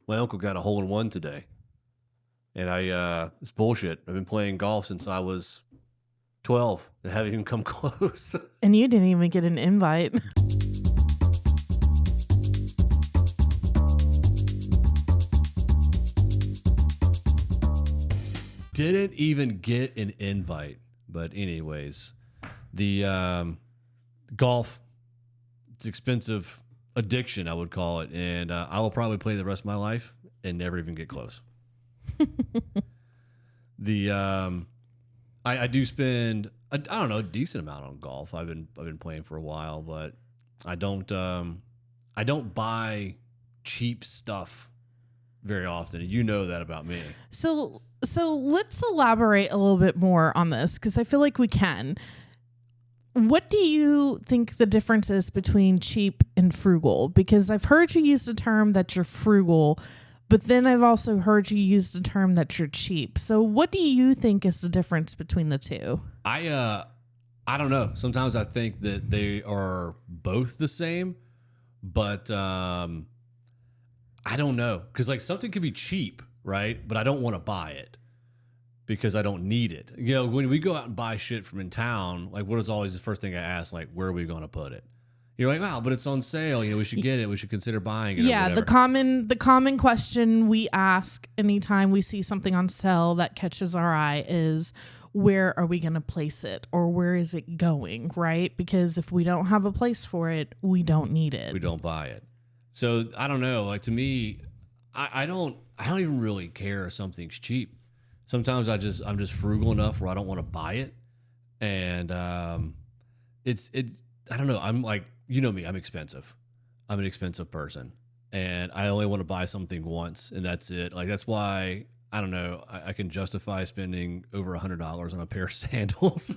My uncle got a hole in one today. And it's bullshit. I've been playing golf since I was 12 and haven't even come close. And you didn't even get an invite. Didn't even get an invite. But anyways, the golf, it's expensive addiction, I would call it. And I will probably play the rest of my life and never even get close. I do spend I don't know, a decent amount on golf. I've been playing for a while, but I don't buy cheap stuff very often. You know that about me. So let's elaborate a little bit more on this, because I feel like we can. What do you think the difference is between cheap and frugal? Because I've heard you use the term that you're frugal, but then I've also heard you use the term that you're cheap. So what do you think is the difference between the two? I don't know. Sometimes I think that they are both the same, but I don't know. Because like something could be cheap, right? But I don't want to buy it because I don't need it. You know, when we go out and buy shit from in town, like what is always the first thing I ask, like, where are we going to put it? You're like, wow, but it's on sale. You know, we should get it. We should consider buying it. Yeah, the common question we ask anytime we see something on sale that catches our eye is, where are we going to place it, or where is it going, right? Because if we don't have a place for it, we don't need it. We don't buy it. So I don't know. Like to me, I don't even really care if something's cheap. Sometimes I'm just frugal enough where I don't want to buy it, and it's I don't know. I'm like, you know me, I'm expensive. I'm an expensive person, and I only want to buy something once, and that's it. Like that's why I don't know. I can justify spending over $100 on a pair of sandals.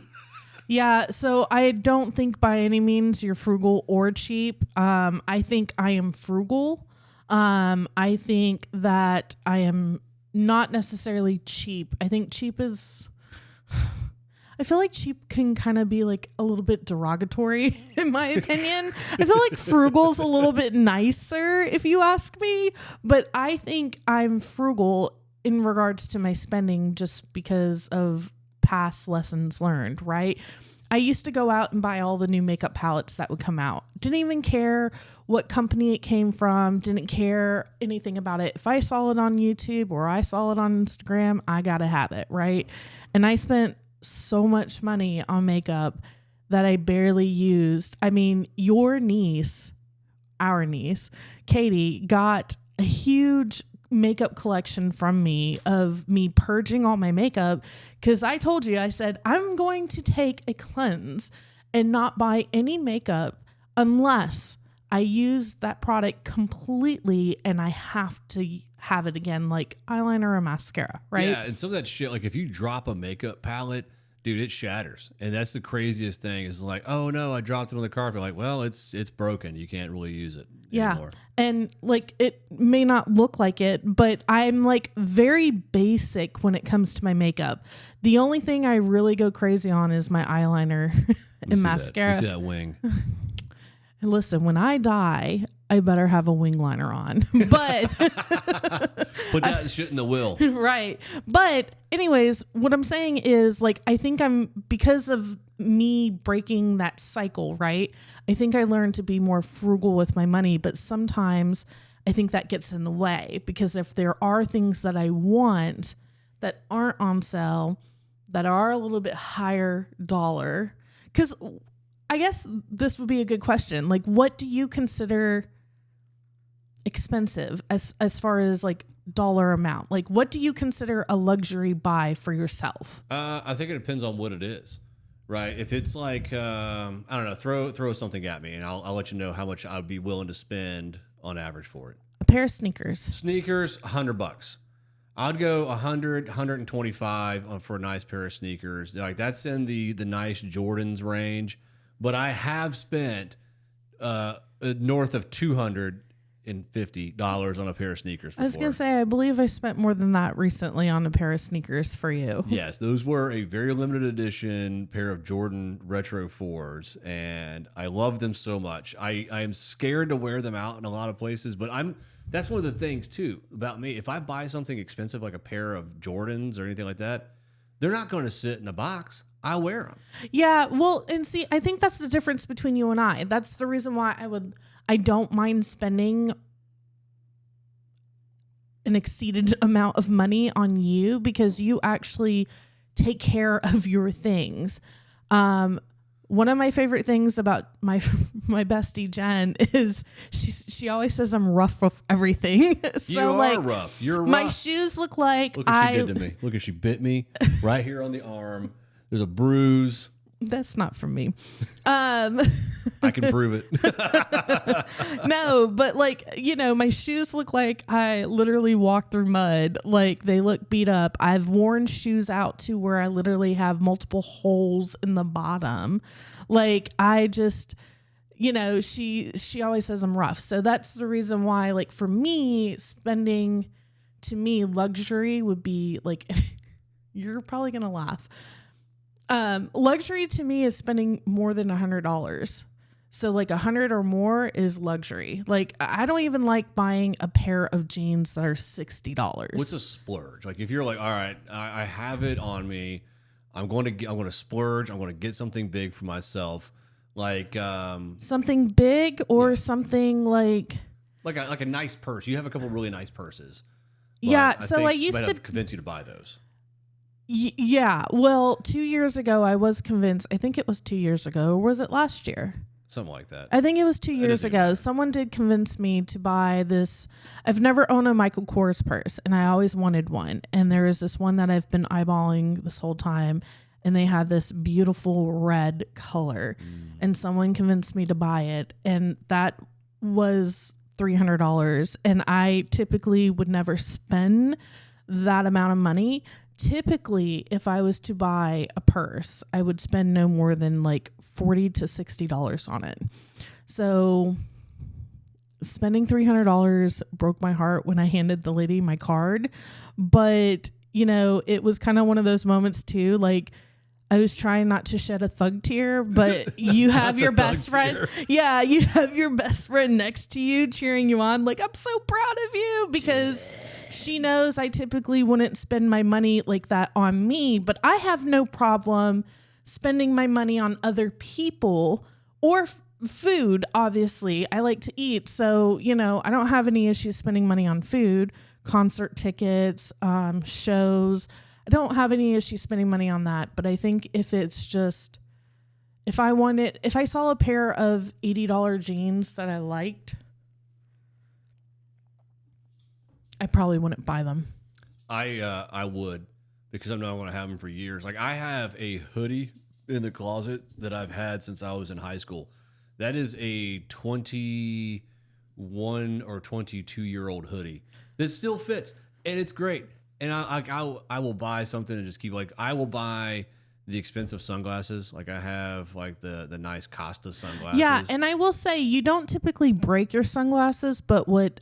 Yeah, so I don't think by any means you're frugal or cheap. I think I am frugal. I think that I am not necessarily cheap. I think cheap is... I feel like cheap can kind of be like a little bit derogatory in my opinion. I feel like frugal's a little bit nicer if you ask me, but I think I'm frugal in regards to my spending just because of past lessons learned, right? I used to go out and buy all the new makeup palettes that would come out. Didn't even care what company it came from. Didn't care anything about it. If I saw it on YouTube or I saw it on Instagram, I got to have it, right? And I spent so much money on makeup that I barely used. I mean, our niece, Katie, got a huge makeup collection from me of me purging all my makeup, because I told you, I said, I'm going to take a cleanse and not buy any makeup unless I use that product completely and I have to have it again, like eyeliner or mascara, right? Yeah, and some of that shit, like if you drop a makeup palette, dude, it shatters. And that's the craziest thing is like, oh no, I dropped it on the carpet. Like, well, it's broken. You can't really use it anymore. And like it may not look like it, but I'm like very basic when it comes to my makeup. The only thing I really go crazy on is my eyeliner and mascara. You see that wing. Listen, when I die, I better have a wing liner on. But put that shit in the will. Right. But anyways, what I'm saying is like, I think because of me breaking that cycle, right? I think I learned to be more frugal with my money, but sometimes I think that gets in the way, because if there are things that I want that aren't on sale, that are a little bit higher dollar, because I guess this would be a good question. Like, what do you consider expensive as far as like dollar amount? Like, what do you consider a luxury buy for yourself? I think it depends on what it is, right? If it's like, I don't know, throw something at me and I'll let you know how much I'd be willing to spend on average for it. A pair of sneakers. Sneakers, $100. I'd go 100, 125 for a nice pair of sneakers. Like that's in the nice Jordans range. But I have spent north of $250 on a pair of sneakers before. I was going to say, I believe I spent more than that recently on a pair of sneakers for you. Yes, those were a very limited edition pair of Jordan Retro 4s, and I love them so much. I am scared to wear them out in a lot of places, but I'm That's one of the things too about me. If I buy something expensive like a pair of Jordans or anything like that, they're not going to sit in a box. I wear them. Yeah, well, and see, I think that's the difference between you and I. That's the reason why I don't mind spending an exceeded amount of money on you, because you actually take care of your things. One of my favorite things about my bestie Jen is she always says I'm rough with everything. So You are rough. You're rough. My shoes look like Look what she did to me. Look at she bit me right here on the arm. There's a bruise. That's not from me. I can prove it. No, but like, my shoes look like I literally walked through mud. Like, they look beat up. I've worn shoes out to where I literally have multiple holes in the bottom. Like, I just, she always says I'm rough. So that's the reason why, like, for me, spending, to me, luxury would be like, you're probably going to laugh. Luxury to me is spending more than $100. So like 100 or more is luxury. Like, I don't even like buying a pair of jeans that are $60. What's a splurge? Like, if you're like, all right, I have it on me, I'm going to splurge. I'm going to get something big for myself. Like, something big or something like a nice purse. You have a couple really nice purses. Yeah. So I used to convince you to buy those. Yeah. Well, 2 years ago, I was convinced. I think it was 2 years ago. Or was it last year? Something like that. I think it was 2 years ago. Someone did convince me to buy this. I've never owned a Michael Kors purse, and I always wanted one. And there is this one that I've been eyeballing this whole time, and they had this beautiful red color. And someone convinced me to buy it, and that was $300. And I typically would never spend that amount of money. Typically, if I was to buy a purse, I would spend no more than like $40 to $60 on it. So spending $300 broke my heart when I handed the lady my card. But, it was kind of one of those moments too. Like, I was trying not to shed a thug tear, but you have your best friend. Yeah, you have your best friend next to you cheering you on. Like, I'm so proud of you, because she knows I typically wouldn't spend my money like that on me, but I have no problem spending my money on other people or food. Obviously, I like to eat. So, I don't have any issues spending money on food, concert tickets, shows. I don't have any issues spending money on that. But I think if it's just, if I saw a pair of $80 jeans that I liked, I probably wouldn't buy them. I would, because I'm not going to have them for years. Like, I have a hoodie in the closet that I've had since I was in high school. That is a 21 or 22-year-old hoodie that still fits, and it's great. And I will buy something and just keep, like, I will buy the expensive sunglasses. Like, I have like the nice Costa sunglasses. Yeah, and I will say, you don't typically break your sunglasses, but what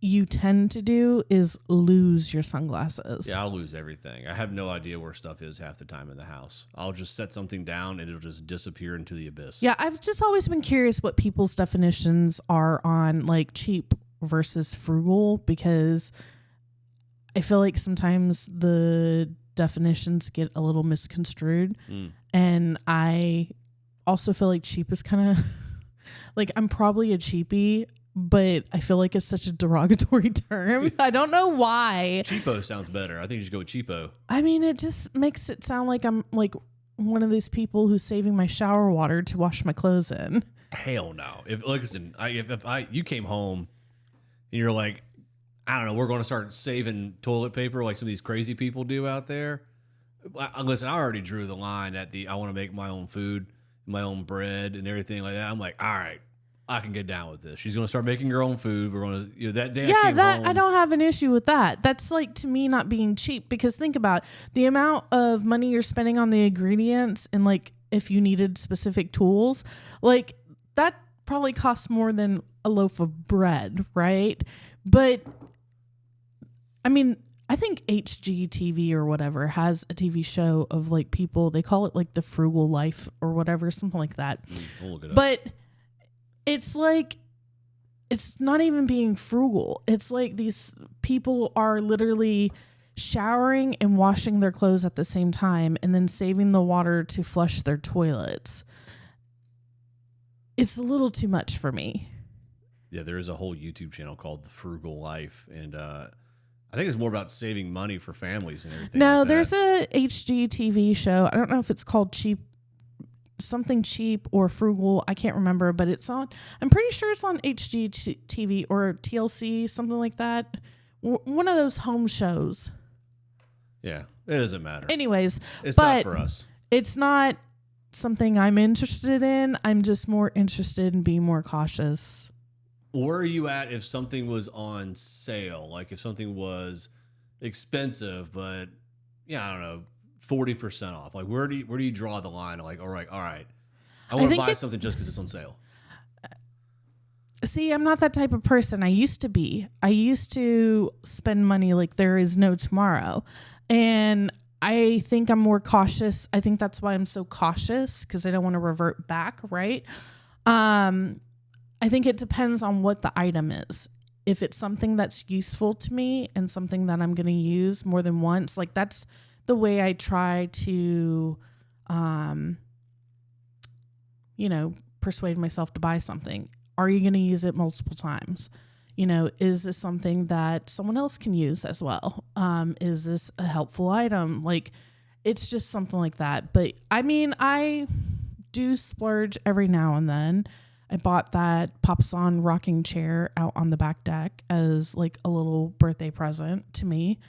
you tend to do is lose your sunglasses. Yeah, I'll lose everything. I have no idea where stuff is half the time in the house. I'll just set something down and it'll just disappear into the abyss. Yeah, I've just always been curious what people's definitions are on like cheap versus frugal, because I feel like sometimes the definitions get a little misconstrued. And I also feel like cheap is kind of like, I'm probably a cheapie, but I feel like it's such a derogatory term. I don't know why. Cheapo sounds better. I think you just go with cheapo. I mean, it just makes it sound like I'm like one of these people who's saving my shower water to wash my clothes in. Hell no. If you came home and you're like, I don't know, we're going to start saving toilet paper like some of these crazy people do out there. Listen, I already drew the line at I want to make my own food, my own bread and everything like that. I'm like, all right, I can get down with this. She's going to start making her own food. We're going to, that day I came home. I don't have an issue with that. That's like, to me, not being cheap, because think about the amount of money you're spending on the ingredients, and like, if you needed specific tools, like that probably costs more than a loaf of bread, right? But I mean, I think HGTV or whatever has a TV show of like people, they call it like the Frugal Life or whatever, something like that. We'll look it up. But it's like, it's not even being frugal. It's like these people are literally showering and washing their clothes at the same time and then saving the water to flush their toilets. It's a little too much for me. Yeah, there is a whole YouTube channel called The Frugal Life, and I think it's more about saving money for families and everything. No, like there's a HGTV show. I don't know if it's called something cheap or frugal. I can't remember, but it's on. I'm pretty sure it's on HGTV or TLC, something like that. One of those home shows. Yeah, it doesn't matter. Anyways, it's not for us. It's not something I'm interested in. I'm just more interested in being more cautious. Where are you at if something was on sale? Like if something was expensive, but I don't know, 40% off. Like where do you draw the line? Like, all right, I want to buy something just because it's on sale. See, I'm not that type of person. I used to be. I used to spend money like there is no tomorrow. And I think I'm more cautious. I think that's why I'm so cautious, because I don't want to revert back, right? I think it depends on what the item is. If it's something that's useful to me and something that I'm going to use more than once, like that's the way I try to, persuade myself to buy something. Are you going to use it multiple times? Is this something that someone else can use as well? Is this a helpful item? Like, it's just something like that. But I mean, I do splurge every now and then. I bought that Papasan rocking chair out on the back deck as like a little birthday present to me.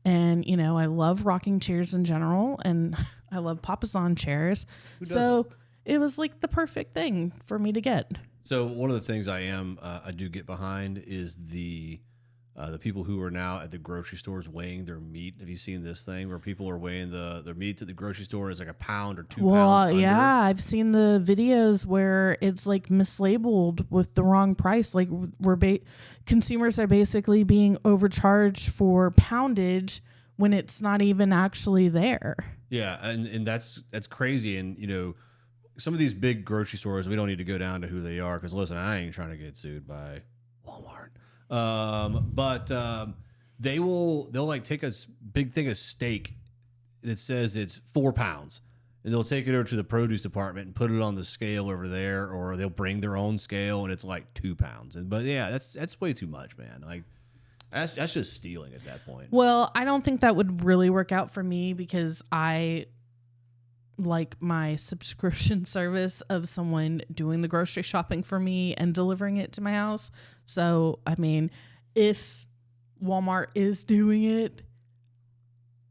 And, I love rocking chairs in general, and I love Papasan chairs. So it was like the perfect thing for me to get. So one of the things I do get behind is the people who are now at the grocery stores weighing their meat. Have you seen this thing where people are weighing their meats at the grocery store is like a pound or 2 pounds under? Yeah, I've seen the videos where it's like mislabeled with the wrong price. Like consumers are basically being overcharged for poundage when it's not even actually there. Yeah, and that's crazy. And some of these big grocery stores, we don't need to go down to who they are, because listen, I ain't trying to get sued by Walmart. But they'll like take a big thing of steak that says it's 4 pounds, and they'll take it over to the produce department and put it on the scale over there, or they'll bring their own scale and it's like 2 pounds. But yeah, that's way too much, man. Like that's just stealing at that point. Well, I don't think that would really work out for me, because I like my subscription service of someone doing the grocery shopping for me and delivering it to my house. So, I mean, if Walmart is doing it,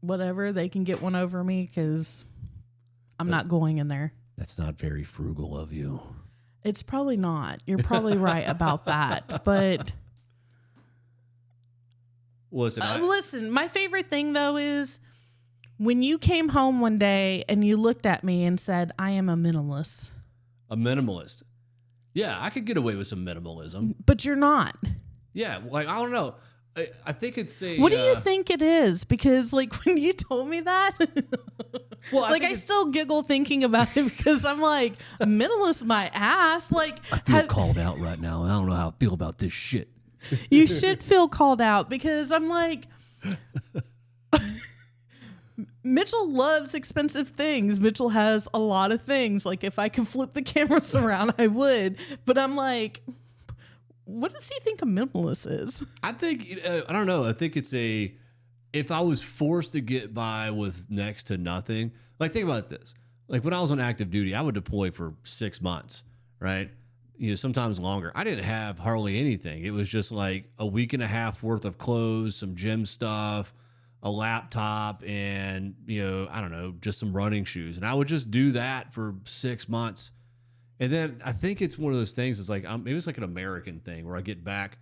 whatever, they can get one over me, because I'm not going in there. That's not very frugal of you. It's probably not. You're probably right about that. But listen, my favorite thing though is when you came home one day and you looked at me and said, I am a minimalist. A minimalist. Yeah, I could get away with some minimalism. But you're not. Yeah, like, I don't know. I think it's a... What do you think it is? Because, like, when you told me that, well, I still giggle thinking about it, because I'm like, minimalist my ass. Like, I feel called out right now. I don't know how I feel about this shit. You should feel called out, because I'm like... Mitchell loves expensive things. Mitchell has a lot of things. Like, if I could flip the cameras around, I would. But I'm like, what does he think a minimalist is? I think, I don't know. I think it's if I was forced to get by with next to nothing, like, think about this. Like, when I was on active duty, I would deploy for 6 months, right? Sometimes longer. I didn't have hardly anything. It was just like a week and a half worth of clothes, some gym stuff, a laptop, and, I don't know, just some running shoes. And I would just do that for 6 months. And then I think it's one of those things, it's like, maybe it's like an American thing where I get back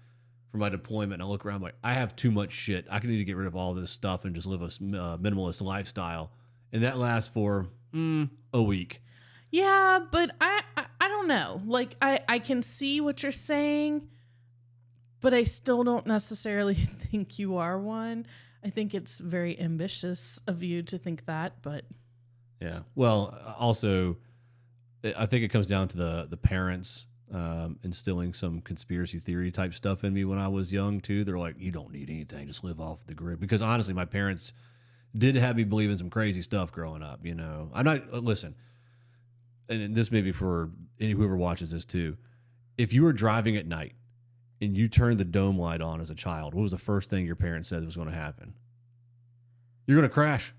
from my deployment and I look around, I'm like, I have too much shit. I need to get rid of all this stuff and just live a minimalist lifestyle. And that lasts for a week. Yeah, but I don't know. Like, I can see what you're saying, but I still don't necessarily think you are one. I think it's very ambitious of you to think that, but... Yeah. Well, also, I think it comes down to the parents instilling some conspiracy theory type stuff in me when I was young too. They're like, you don't need anything, just live off the grid. Because honestly, my parents did have me believe in some crazy stuff growing up. You know, I'm not listen, and this may be for whoever watches this too. If you were driving at night and you turned the dome light on as a child, what was the first thing your parents said was going to happen? You're going to crash.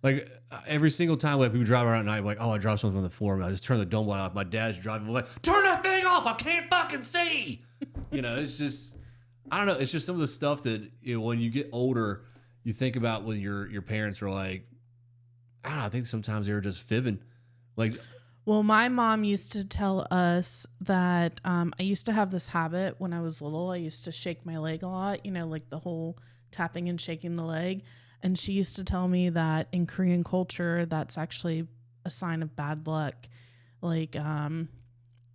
Like every single time like people drive around at night, like, oh, I dropped something on the floor. I just turn the dome light off. My dad's driving, like, turn that thing off. I can't fucking see. You know, it's just, I don't know. It's just some of the stuff that, you know, when you get older, you think about when your parents are like, I don't know. I think sometimes they were just fibbing. Like, well, my mom used to tell us that I used to have this habit when I was little. I used to shake my leg a lot, you know, like the whole tapping and shaking the leg. And she used to tell me that in Korean culture, that's actually a sign of bad luck, like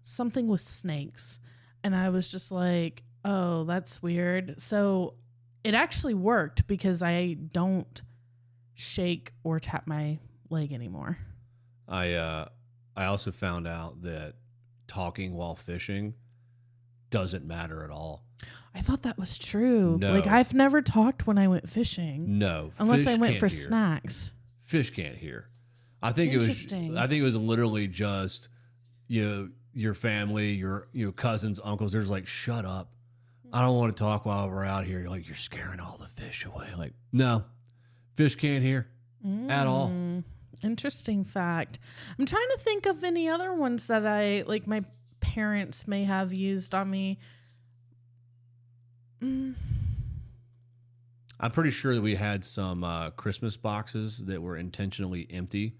something with snakes. And I was just like, oh, that's weird. So it actually worked because I don't shake or tap my leg anymore. I also found out that talking while fishing doesn't matter at all. I thought that was true. No. Like, I've never talked when I went fishing. No. Unless I went for hear. snacks. Fish can't hear. I think it was literally just, you know, your family, your cousins, uncles. There's like, shut up. I don't want to talk while we're out here. You're like, you're scaring all the fish away. Like, no. Fish can't hear at all. Interesting fact. I'm trying to think of any other ones that my parents may have used on me. I'm pretty sure that we had some Christmas boxes that were intentionally empty.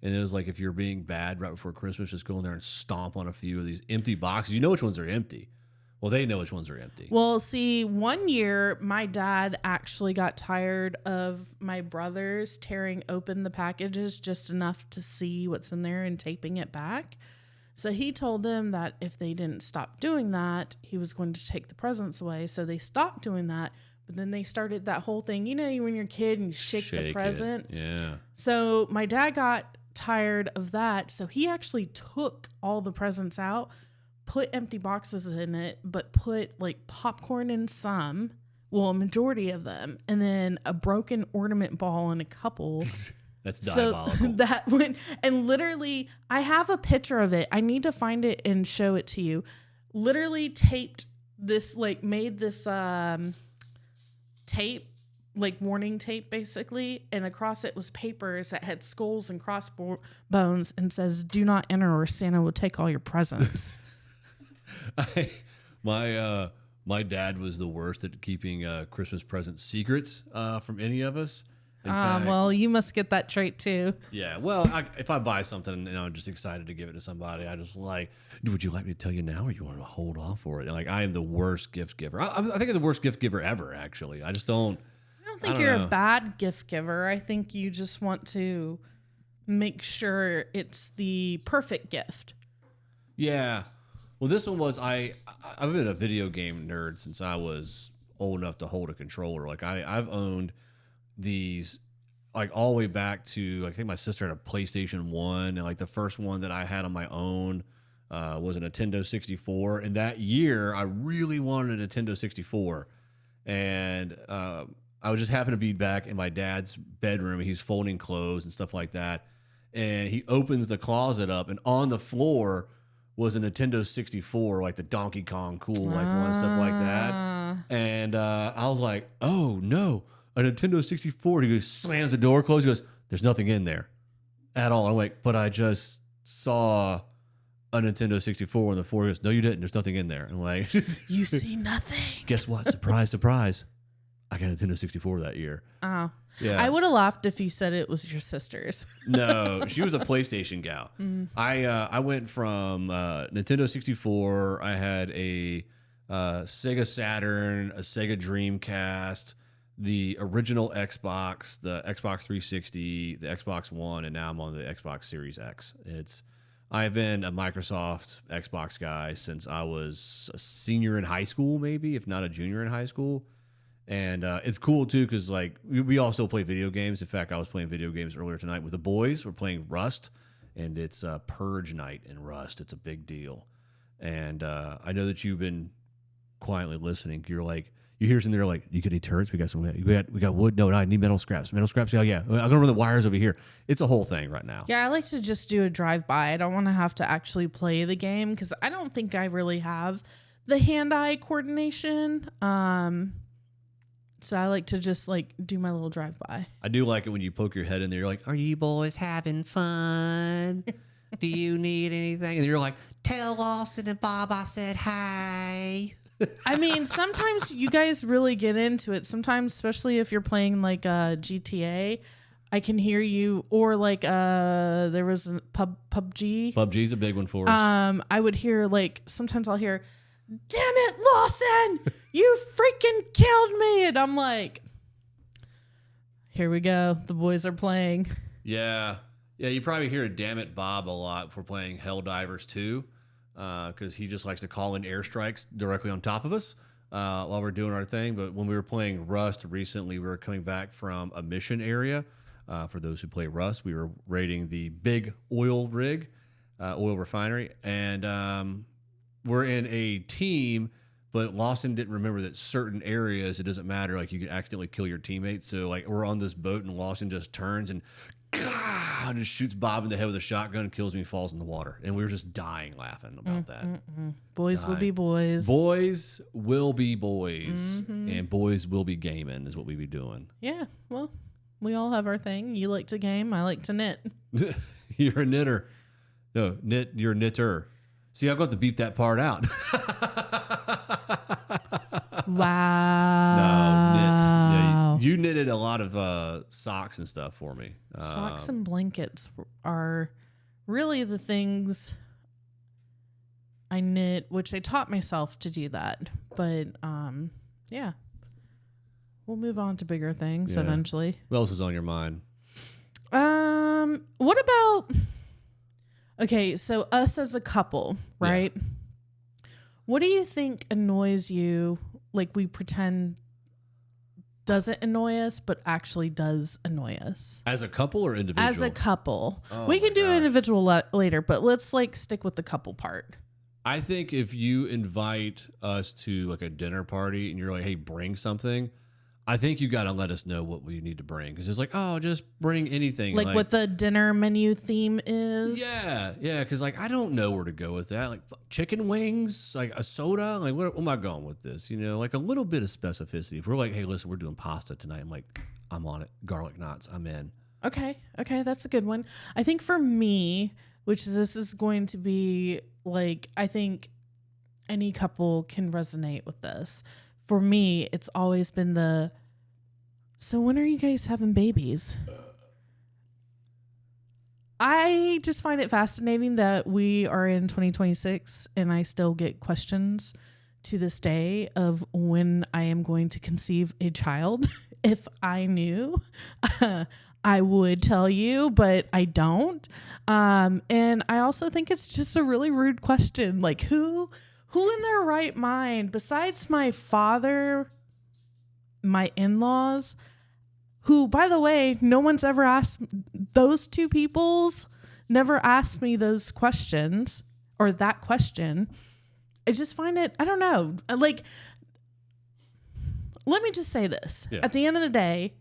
And it was like, if you're being bad right before Christmas, just go in there and stomp on a few of these empty boxes. You know which ones are empty. Well, they know which ones are empty. Well, see, one year my dad actually got tired of my brothers tearing open the packages just enough to see what's in there and taping it back. So he told them that if they didn't stop doing that, he was going to take the presents away. So they stopped doing that. But then they started that whole thing. You know, when you're a kid and you shake the present. It. Yeah. So my dad got tired of that. So he actually took all the presents out, put empty boxes in it, but put like popcorn in some, well, a majority of them, and then a broken ornament ball in a couple. That's diabolical. So that went, and literally, I have a picture of it. I need to find it and show it to you. Literally taped this, like made this tape, like warning tape basically, and across it was papers that had skulls and crossbones and says, "Do not enter or Santa will take all your presents." My dad was the worst at keeping Christmas present secrets from any of us. Well, you must get that trait too. Yeah. Well, if I buy something and I'm just excited to give it to somebody, I just like, would you like me to tell you now, or you want to hold off for it? And like, I am the worst gift giver. I think I'm the worst gift giver ever. Actually, I just don't. I don't think you're a bad gift giver. I think you just want to make sure it's the perfect gift. Yeah. Well, this one was I've been a video game nerd since I was old enough to hold a controller. Like I've owned these like all the way back to, I think my sister had a PlayStation 1, and like the first one that I had on my own was a Nintendo 64. And that year I really wanted a Nintendo 64. And I would just happen to be back in my dad's bedroom. He's folding clothes and stuff like that. And he opens the closet up, and on the floor was a Nintendo 64, like the Donkey Kong cool, like one, stuff like that. And I was like, oh no, a Nintendo 64. He goes, slams the door closed. He goes, there's nothing in there at all. I'm like, but I just saw a Nintendo 64 on the floor. He goes, no, you didn't. There's nothing in there. I'm like, you see nothing. Guess what? Surprise, surprise. I got a Nintendo 64 that year. Oh. Yeah. I would have laughed if you said it was your sister's. No, she was a PlayStation gal. I went from Nintendo 64. I had a Sega Saturn, a Sega Dreamcast, the original Xbox, the Xbox 360, the Xbox One, and now I'm on the Xbox Series X. I've been a Microsoft Xbox guy since I was a senior in high school, maybe, if not a junior in high school. And it's cool, too, because like we all still play video games. In fact, I was playing video games earlier tonight with the boys. We're playing Rust, and it's Purge night in Rust. It's a big deal. And I know that you've been quietly listening. You're like, you hear something, they're like, you got any turrets? We got wood. No, I need metal scraps. Metal scraps. Yeah. I'm gonna run the wires over here. It's a whole thing right now. Yeah, I like to just do a drive-by. I don't want to have to actually play the game because I don't think I really have the hand-eye coordination. So I like to just like do my little drive-by. I do like it when you poke your head in there. You're like, are you boys having fun? Do you need anything? And you're like, tell Lawson and Bob I said hi. I mean, sometimes you guys really get into it. Sometimes, especially if you're playing like GTA, I can hear you. Or like there was a PUBG. PUBG's a big one for us. I would hear like, sometimes I'll hear, damn it, Lawson, you freaking killed me. And I'm like, here we go. The boys are playing. Yeah. Yeah, you probably hear a damn it Bob a lot for playing Helldivers 2 because he just likes to call in airstrikes directly on top of us while we're doing our thing. But when we were playing Rust recently, we were coming back from a mission area. For those who play Rust, we were raiding the big oil rig, oil refinery. And we're in a team, but Lawson didn't remember that certain areas, it doesn't matter. Like you could accidentally kill your teammates. So like we're on this boat and Lawson just turns and just shoots Bob in the head with a shotgun, kills me, falls in the water. And we were just dying laughing about that. Boys will be boys. Boys will be boys. And boys will be gaming is what we be doing. Yeah, well, we all have our thing. You like to game, I like to knit. You're a knitter. No, you're a knitter. See, I've got to beep that part out. Wow. No, knit. Yeah, you knitted a lot of socks and stuff for me. Socks and blankets are really the things I knit, which I taught myself to do that. But yeah, we'll move on to bigger things eventually. What else is on your mind? What about... Okay, so us as a couple, right? Yeah. What do you think annoys you? Like we pretend doesn't annoy us, but actually does annoy us. As a couple or individual? As a couple. We can do individual later, but let's like stick with the couple part. I think if you invite us to like a dinner party and you're like, hey, bring something, I think you got to let us know what we need to bring. Because it's like, oh, just bring anything. Like what the dinner menu theme is? Yeah. Because like, I don't know where to go with that. Like chicken wings, like a soda. Like, where am I going with this? You know, like a little bit of specificity. If we're like, hey, listen, we're doing pasta tonight. I'm like, I'm on it. Garlic knots. I'm in. Okay. That's a good one. I think for me, this is going to be like, I think any couple can resonate with this. For me, it's always been so when are you guys having babies? I just find it fascinating that we are in 2026 and I still get questions to this day of when I am going to conceive a child. If I knew, I would tell you, but I don't. And I also think it's just a really rude question. Like who in their right mind, besides my father, my in-laws, who, by the way, no one's ever asked, those two people's never asked me those questions or that question. I just find it, I don't know. Like, let me just say this. Yeah. At the end of the day,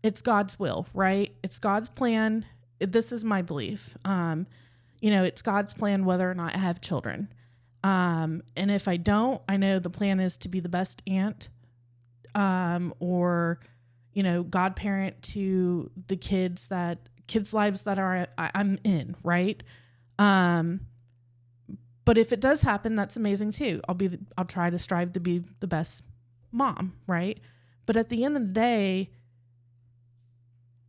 it's God's will, right? It's God's plan. This is my belief. It's God's plan whether or not I have children. And if I don't, I know the plan is to be the best aunt, or, godparent to the kids lives that I'm in. Right. But if it does happen, that's amazing too. I'll try to strive to be the best mom. Right. But at the end of the day,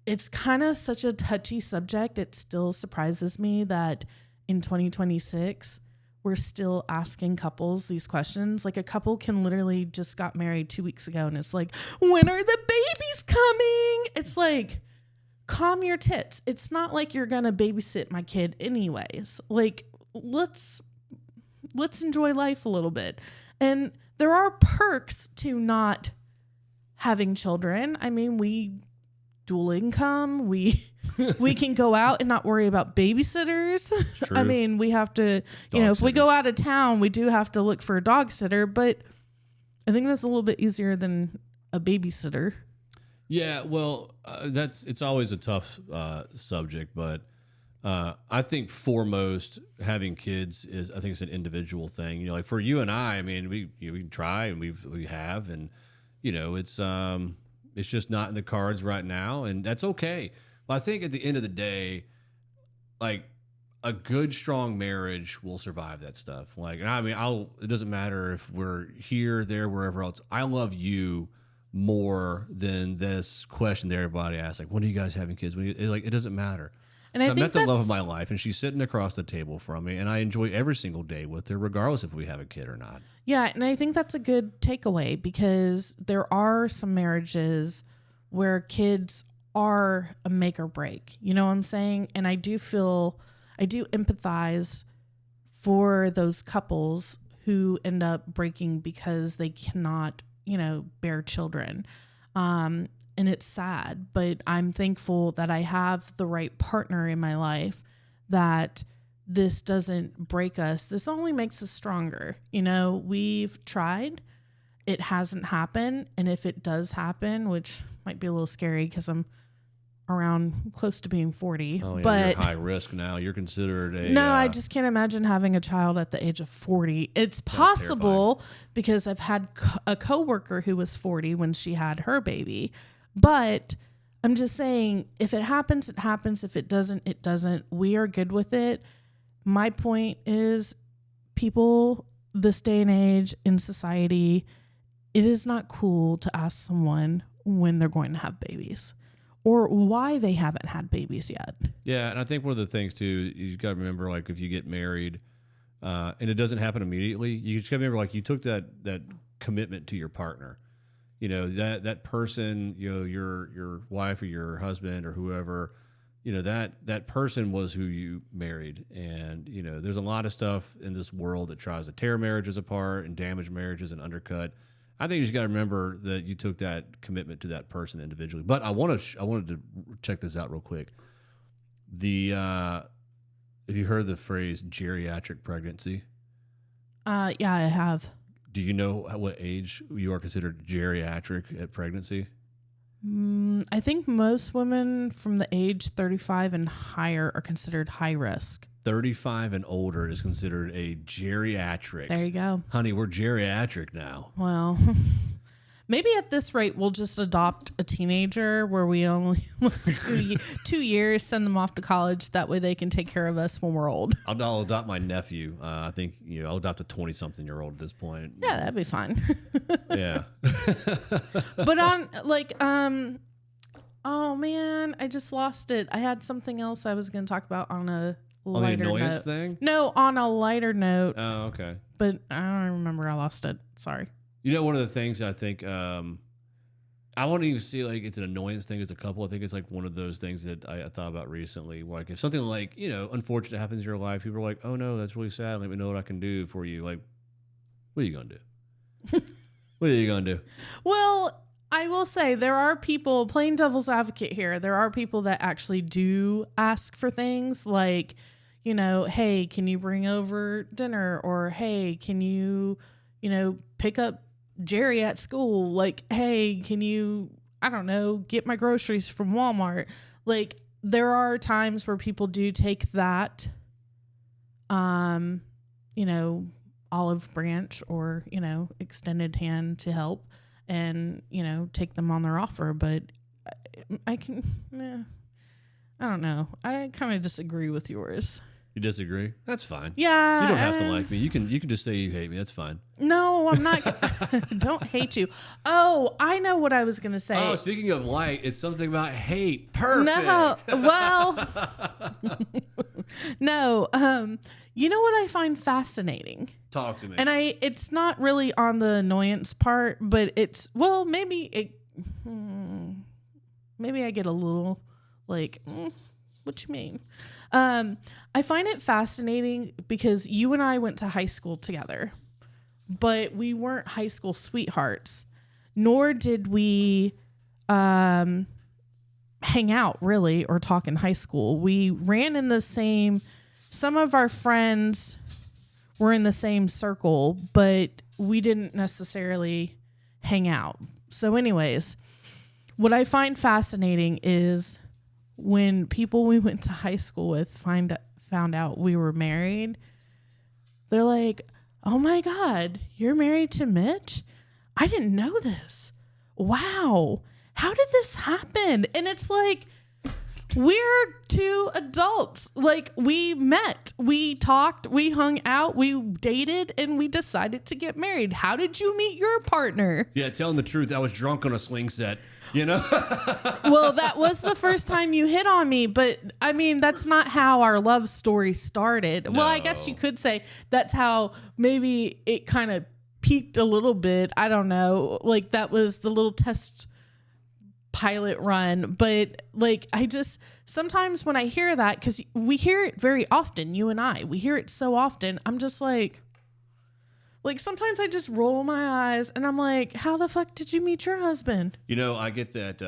it's kind of such a touchy subject. It still surprises me that in 2026, we're still asking couples these questions. Like a couple can literally just got married 2 weeks ago and it's like, when are the babies coming? It's like, calm your tits. It's not like you're going to babysit my kid anyways. Like, let's enjoy life a little bit. And there are perks to not having children. I mean, we dual income, we We can go out and not worry about babysitters. True. I mean, we have to, if we go out of town, we do have to look for a dog sitter, but I think that's a little bit easier than a babysitter. Yeah, well, it's always a tough subject, but I think foremost having kids I think it's an individual thing. Like for you and I mean, we try and we have, and it's just not in the cards right now, and that's okay. But I think at the end of the day, like a good, strong marriage will survive that stuff. Like, and I mean, it doesn't matter if we're here, there, wherever else. I love you more than this question that everybody asks, like, when are you guys having kids? It doesn't matter. And I met the love of my life, and she's sitting across the table from me, and I enjoy every single day with her, regardless if we have a kid or not. Yeah, and I think that's a good takeaway, because there are some marriages where kids are a make or break. You know what I'm saying? And I do empathize for those couples who end up breaking because they cannot, bear children. And it's sad, but I'm thankful that I have the right partner in my life, that this doesn't break us. This only makes us stronger. We've tried. It hasn't happened. And if it does happen, which might be a little scary because I'm around close to being 40. Oh, yeah, but you're high risk now. You're considered a... No, I just can't imagine having a child at the age of 40. It's possible because I've had a coworker who was 40 when she had her baby. But I'm just saying, if it happens, it happens. If it doesn't, it doesn't. We are good with it. My point is, people this day and age in society, it is not cool to ask someone when they're going to have babies or why they haven't had babies yet. Yeah, and I think one of the things, too, you got to remember, like, if you get married and it doesn't happen immediately, you just got to remember, like, you took that commitment to your partner. That person, your wife or your husband or whoever, that person was who you married. And, there's a lot of stuff in this world that tries to tear marriages apart and damage marriages and undercut. I think you just got to remember that you took that commitment to that person individually. But I wanted to check this out real quick. Have you heard the phrase geriatric pregnancy? Yeah, I have. Do you know at what age you are considered geriatric at pregnancy? I think most women from the age 35 and higher are considered high risk. 35 and older is considered a geriatric. There you go. Honey, we're geriatric now. Well, maybe at this rate, we'll just adopt a teenager where we only 2 years, send them off to college. That way they can take care of us when we're old. I'll adopt my nephew. I think I'll adopt a 20-something-year-old at this point. Yeah, that'd be fine. Yeah. But oh man, I just lost it. I had something else I was going to talk about on a lighter the annoyance note. Thing? No, on a lighter note. Oh, okay. But I don't remember. I lost it. Sorry. One of the things I think I won't even see like it's an annoyance thing as a couple. I think it's like one of those things that I thought about recently. Like if something like, unfortunate happens in your life, people are like, oh no, that's really sad. Let me know what I can do for you. Like, what are you going to do? What are you going to do? Well, I will say there are people, playing devil's advocate here, there are people that actually do ask for things like, hey, can you bring over dinner? Or, hey, can you, pick up Jerry at school? Like, hey, can you, I don't know, get my groceries from Walmart? Like, there are times where people do take that, olive branch or, extended hand to help and, take them on their offer. But I don't know. I kind of disagree with yours. You disagree? That's fine. Yeah. You don't have to like me. You can just say you hate me. That's fine. No, I'm not. Don't hate you. Oh, I know what I was going to say. Oh, speaking of like, it's something about hate. Perfect. No, well, no. You know what I find fascinating? Talk to me. And it's not really on the annoyance part, but maybe I get a little like, what you mean? I find it fascinating because you and I went to high school together, but we weren't high school sweethearts, nor did we hang out really or talk in high school. We ran in the same, some of our friends were in the same circle, but we didn't necessarily hang out. So anyways, what I find fascinating is when people we went to high school with found out we were married, they're like, "Oh my God, you're married to Mitch? I didn't know this. Wow. How did this happen?" And it's like, we're two adults. Like, we met, we talked, we hung out, we dated, and we decided to get married. How did you meet your partner? Yeah, telling the truth, I was drunk on a swing set, you know? Well, that was the first time you hit on me, but I mean, that's not how our love story started. No. Well, I guess you could say that's how maybe it kind of peaked a little bit. I don't know. Like, that was the little test pilot run. But like, I just, sometimes when I hear that, because we hear it very often, you and I, we hear it so often, I'm just like sometimes I just roll my eyes and I'm like, how the fuck did you meet your husband? You know, I get that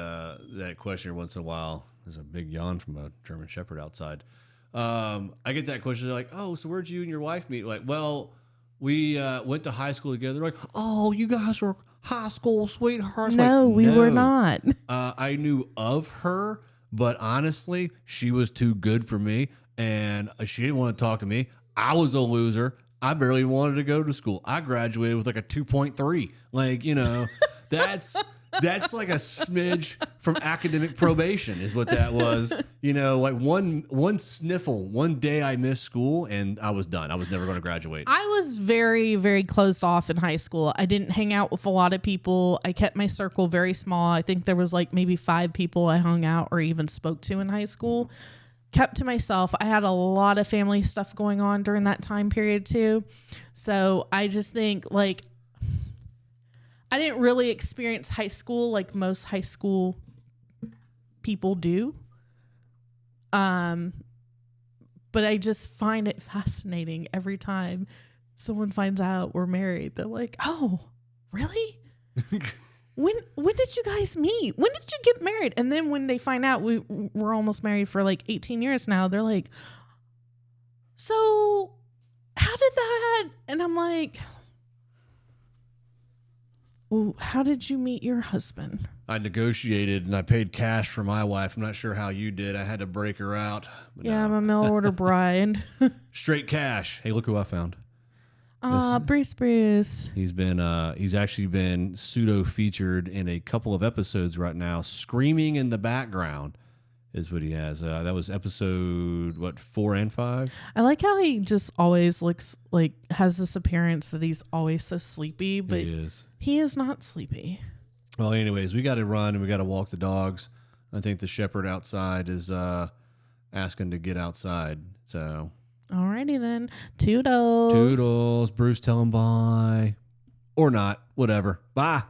question every once in a while. There's a big yawn from a German Shepherd outside. I get that question. They're like, "Oh, so where'd you and your wife meet?" Like, well, we went to high school together. They're like, "Oh, you guys were high school sweethearts." No, like, we were not. I knew of her, but honestly, she was too good for me, and she didn't want to talk to me. I was a loser. I barely wanted to go to school. I graduated with like a 2.3. Like, you know, that's like a smidge from academic probation is what that was. You know, like one sniffle, one day I missed school and I was done. I was never going to graduate. I was very, very closed off in high school. I didn't hang out with a lot of people. I kept my circle very small. I think there was like maybe 5 people I hung out or even spoke to in high school. Kept to myself. I had a lot of family stuff going on during that time period too. So I just think like I didn't really experience high school like most high school people do. But I just find it fascinating every time someone finds out we're married. They're like, "Oh, really? When did you guys meet? When did you get married?" And then when they find out we're almost married for like 18 years now, they're like, "So how did that?" And I'm like, "Well, how did you meet your husband?" I negotiated and I paid cash for my wife. I'm not sure how you did. I had to break her out. Yeah, I'm a mail order bride. Straight cash. Hey, look who I found. Bruce. He's actually been pseudo featured in a couple of episodes right now. Screaming in the background is what he has. That was episode 4 and 5. I like how he just always looks like has this appearance that he's always so sleepy, but he is not sleepy. Well, anyways, we got to run and we got to walk the dogs. I think the shepherd outside is asking to get outside. So. Alrighty then. Toodles. Toodles. Bruce, tell him bye. Or not. Whatever. Bye.